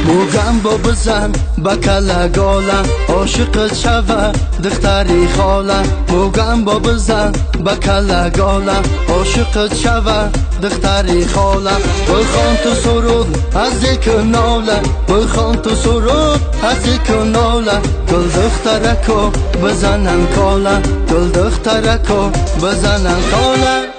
موگم با بزن بکل گاله عاشقت شوه دختری خاله موگم با بزن بکل گاله عاشقت شوه دختری خاله بخوان تو سرود از یک ناله بخوان تو سرود از یک ناله گل دخترکو بزنن کاله گل دخترکو بزنن کاله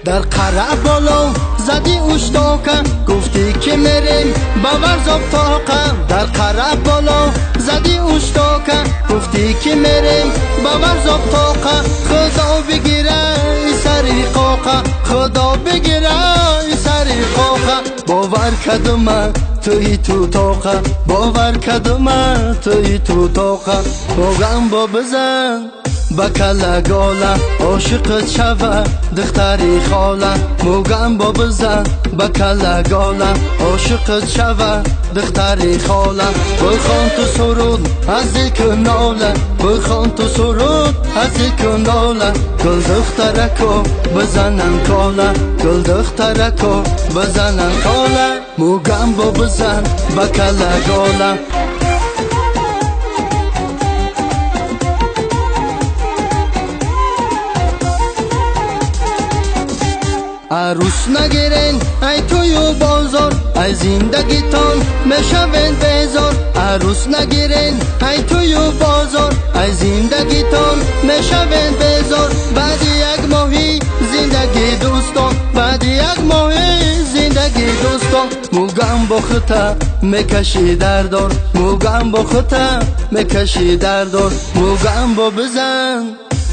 در قرع بالا زدی اشتاقه گفتی که میریم باور زاب تاقه در قرع بالا زدی اشتاقه گفتی که میریم باور زاب تاقه خدا بگیره ای سری قاقه خدا بگیره ای سری قاقه باور کدومه توی تو تاقه باور کدومه توی تو تاقه موگم با بزن بکل گاله عاشقت شوه دختری خاله موگم با بزن بکل گاله عاشقت شوه دختری خاله بخوان تو سرود از یک ناله بخوان تو سرود از یک ناله گل دخترکو بزنن کاله گل دخترکو بزنن کاله موگم با بزن بکل گاله عروس نگیرین ای توی بازار ای زندگیتان میشوین بیزار عروس نگیرین ای توی بازار ای زندگیتان میشوین بیزار بعد یک ماهی زندگی دوستان بعد یک ماهی زندگی دوستان موگم با خطا میکشی دردار موگم با خطا میکشی دردار موگم با بزن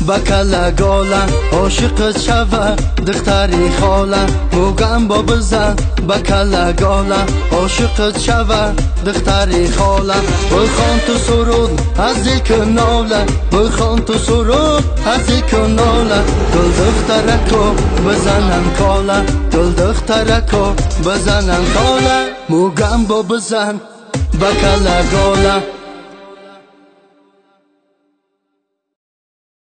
بکل گاله عاشقت شوه دختری خاله موگم با بزن بکل گاله عاشقت شوه دختری خاله بخوان تو سرود از یک ناله بخوان تو سرود از یک ناله گل دخترکو بزنن کاله گل دخترکو بزنن کاله موگم با بزن بکل گاله